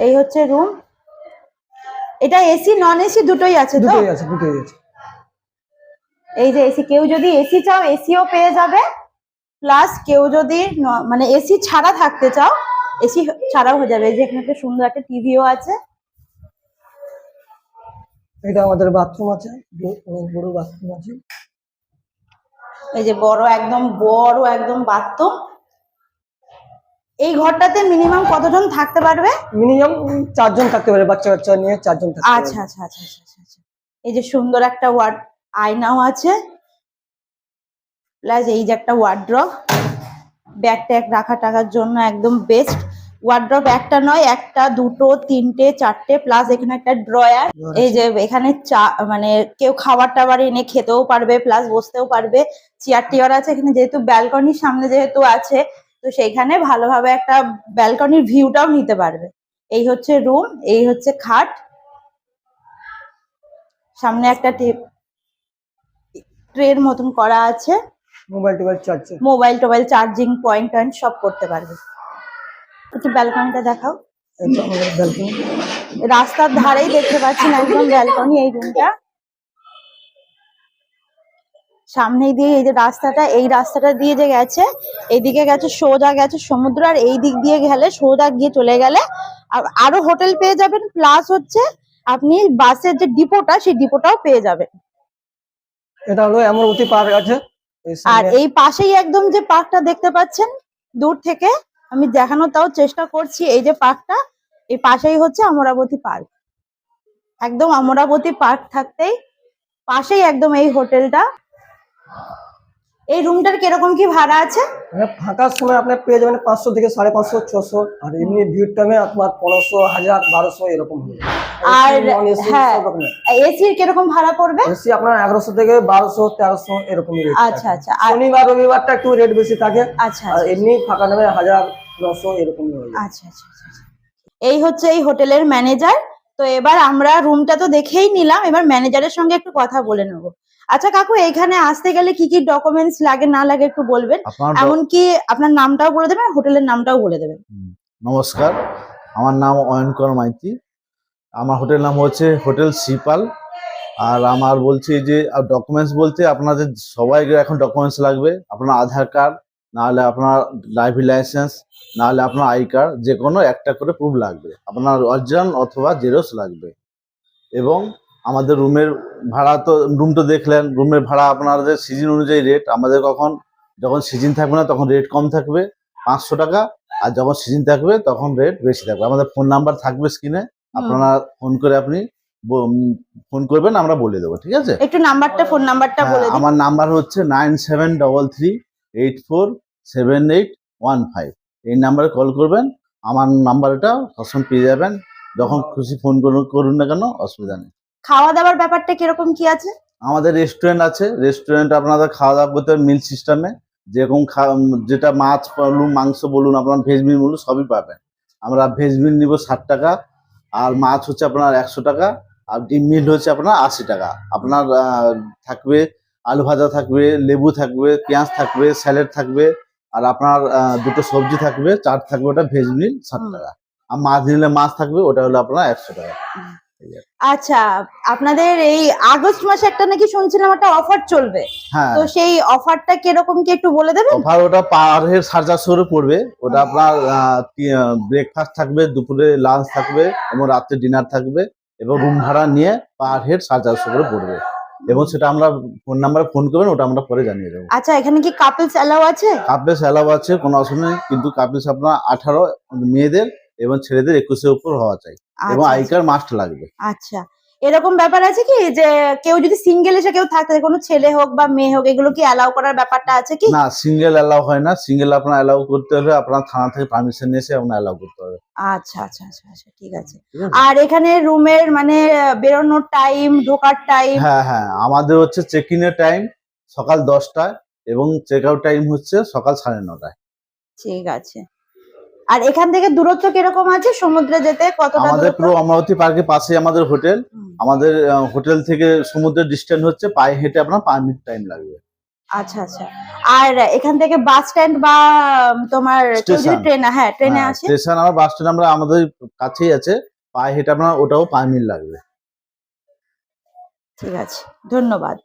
এই হচ্ছে রুম। এটা এসি নন এসি দুটোই আছে তো? দুটোই আছে, দুটোই আছে। এই যে এসি, কেউ যদি এসি চাও এসিও পেয়ে যাবে, প্লাস কেউ যদি মানে এসি ছাড়া থাকতে চাও এসি ছাড়াও হয়ে যাবে। এই যে এখানে একটা সুন্দর একটা টিভিও আছে। এটা আমাদের বাথরুম আছে, অনেক বড় বাথরুম আছে। এই যে বড় একদম বাথরুম। এই ঘরটাতে মিনিমাম কতজন থাকতে পারবে? মিনিমাম 4 জন থাকতে পারে, বাচ্চা কাচ্চা নিয়ে 4 জন থাকতে পারে। আচ্ছা আচ্ছা আচ্ছা আচ্ছা আচ্ছা। এই যে সুন্দর একটা আয়নাও আছে, প্লাস এই যে একটা ওয়ার্ড্রপ, ব্যাগ ট্যাগ রাখা টাকার জন্য একদম বেস্ট। ওয়ার্ড্রপ একটা নয়, একটা দুটো তিনটে চারটে, প্লাস এখানে একটা ড্রয়ার। এই যে এখানে চা মানে কেউ খাবার টাবার এনে খেতেও পারবে, প্লাস বসতেও পারবে। চেয়ার টিয়ার আছে এখানে, যেহেতু ব্যালকনির সামনে যেহেতু আছে, তো সেইখানে ভালোভাবে একটা ব্যালকনির ভিউটাও নিতে পারবে। এই হচ্ছে রুম, এই হচ্ছে খাট, সামনে একটা ট্রের মতন করা আছে। মোবাইল টোবাইল চার্জিং পয়েন্ট সব করতে পারবে। একটু ব্যালকনিটা দেখাও। রাস্তার ধারেই দেখতে পাচ্ছেন একদম ব্যালকনি। এই রুমটা সামনে দিয়ে এই যে রাস্তাটা, এই রাস্তাটা দিয়ে যে গেছে, এইদিকে গেছে সোজা গেছে সমুদ্র, আর এই দিক দিয়ে গেলে সোজা গিয়ে চলে গেলে আরো হোটেল পেয়ে যাবেন, প্লাস হচ্ছে আপনি বাসের যে ডিপোটা সেই ডিপোটাও পেয়ে যাবেন। এটা হলো অমরাবতী পার্ক আছে। আর এই পাশেই একদম যে পার্কটা দেখতে পাচ্ছেন দূর থেকে, আমি দেখানোর তাও চেষ্টা করছি, এই যে পার্কটা, এই পাশেই হচ্ছে অমরাবতী পার্ক। একদম অমরাবতী পার্ক থাকতেই পাশেই একদম এই হোটেলটা। এই রুমটার কিরকম কি ভাড়া আছে? ফাঁকার সময় আপনি পেয়ে যাবেন 500 থেকে 550 600, আর এমনি ভিড় টাইমে আপনার 1500 1000 1200 এরকম হবে। আর হ্যাঁ, এসির কিরকম ভাড়া পড়বে? এসি আপনার 1100 থেকে 1200 1300 এরকম রেট। আচ্ছা আচ্ছা। শনিবার রবিবারটা একটু রেট বেশি থাকে। আচ্ছা। আর এমনি ফাঁকা নেবে 1000 900 এরকম হবে। আচ্ছা আচ্ছা আচ্ছা। এই হচ্ছে এই হোটেলের ম্যানেজার। তো এবার আমরা রুমটা তো দেখেই নিলাম, এবার ম্যানেজারের সঙ্গে একটু কথা বলে নেবো। আচ্ছা কাকু, এখানে আসতে গেলে কি কি ডকুমেন্টস লাগে না লাগে একটু বলবেন, এমনকি আপনার নামটাও বলে দেবেন, হোটেলের নামটাও বলে দেবেন। নমস্কার, আমার নাম অয়নকর মাইতি। আমার হোটেল নাম হচ্ছে হোটেল শিপাল। আর আমার বলছি যে ডকুমেন্টস বলতে আপনাদের সবাই এখন ডকুমেন্টস লাগবে। আপনার আধার কার্ড, নাহলে আপনার ড্রাইভিং লাইসেন্স, নাহলে আপনার আই কার্ড, যে কোনো একটা করে প্রুফ লাগবে। আপনার অরিজিনাল অথবা জেরক্স লাগবে। এবং আমাদের রুমের ভাড়া তো রুম তো দেখলেন, রুমের ভাড়া আপনাদের সিজন অনুযায়ী রেট। আমাদের যখন সিজন থাকবে না তখন রেট কম থাকবে 500 টাকা, আর যখন সিজন থাকবে তখন রেট বেশি থাকবে। আমাদের ফোন নাম্বার থাকবে স্ক্রিনে, আপনারা ফোন করে আপনি ফোন করবেন, আমরা বলে দেবো। ঠিক আছে, একটু নাম্বারটা, ফোন নাম্বারটা বলে দিন। আমার নাম্বার হচ্ছে 9733847815। এই নাম্বারে কল করবেন, আমার নাম্বারটা সবসময় পেয়ে যাবেন। যখন খুশি ফোন করুন না কেন, অসুবিধা নেই। খাওয়া দাওয়ার ব্যাপারটা কিরকম কি আছে? আমাদের রেস্টুরেন্ট আছে। রেস্টুরেন্ট আপনাদের খাওয়া দাওয়া করতে মিল সিস্টেমে, যেরকম যেটা মাছ বলুন, মাংস বলুন, আপনার ভেজ মিল বলুন, সবই পাবেন। আমরা ভেজ মিল নিব 60 টাকা, আর মাছ হচ্ছে আপনার 100 টাকা, আর ডিম মিল হচ্ছে আপনার 80 টাকা। আপনার থাকবে আলু ভাজা থাকবে, লেবু থাকবে, পেঁয়াজ থাকবে, স্যালাড থাকবে, আর আপনার দুটো সবজি থাকবে, চাট থাকবে, ওটা ভেজ মিল 60 টাকা। আর মাছ নিলে মাছ থাকবে, ওটা হলো আপনার 100 টাকা। আচ্ছা, আপনাদের এই আগস্ট মাসে একটা নাকি শুনছিলাম একটা অফার চলবে, তো সেই অফারটা কিরকম কি একটু বলে দেবেন? অফার ওটা পার হেড 450 পড়বে। ওটা আপনার ব্রেকফাস্ট থাকবে, দুপুরে লাঞ্চ থাকবে, এবং রাত্রে ডিনার থাকবে, এবং রুম ভাড়া নিয়ে পার হেড 450 করে পড়বে। এবং সেটা আমরা ফোন নাম্বারে ফোন করবেন, ওটা আমরা পরে জানিয়ে দেবো। আচ্ছা, এখানে কি কাপলস অ্যালাউ আছে? কাপলস অ্যালাউ আছে, কোনো অসুবিধা নেই, কিন্তু কাপলস আপনার 18 মেয়েদের এবং ছেলেদের 21-এর উপর হওয়া চাই, এবং আই কার্ড মাস্ট লাগবে। আচ্ছা, এরকম ব্যাপার আছে কি যে কেউ যদি সিঙ্গেল এসে কেউ থাকতে, কোনো ছেলে হোক বা মেয়ে হোক, এগুলো কি অ্যালাউ করার ব্যাপারটা আছে কি? না, সিঙ্গেল অ্যালাউ হয় না। সিঙ্গেল আপনার অ্যালাউ করতে হলে আপনার থানা থেকে পারমিশন নিয়ে এসে আপনার অ্যালাউ করতে হবে। আচ্ছা আচ্ছা আচ্ছা আচ্ছা, ঠিক আছে। আর এখানে রুমের মানে বেরোনোর টাইম, ঢোকার টাইম? হ্যাঁ, আমাদের হচ্ছে চেক ইনের টাইম সকাল 10টায়, এবং চেক আউট টাইম হচ্ছে সকাল 9:30টায়। ঠিক আছে। আর এখান থেকে দূরত্ব কিরকম আছে সমুদ্রে যেতে? কতটা? আমাদের পুরো অমরাবতী পার্কের পাশে আমাদের হোটেল। আমাদের হোটেল থেকে সমুদ্রের ডিস্টেন্স হচ্ছে পায়ে হেঁটে আপনার 5 মিনিট টাইম লাগবে। আচ্ছা আচ্ছা। আর এখান থেকে বাস স্ট্যান্ড বা তোমার কেউ যদি Station। ট্রেনে আসে? স্টেশন আর বাস স্ট্যান্ড আমরা আমাদের কাছেই আছে, পায়ে হেঁটে আপনার ওটাও 5 মিনিট লাগবে। ঠিক আছে, ধন্যবাদ।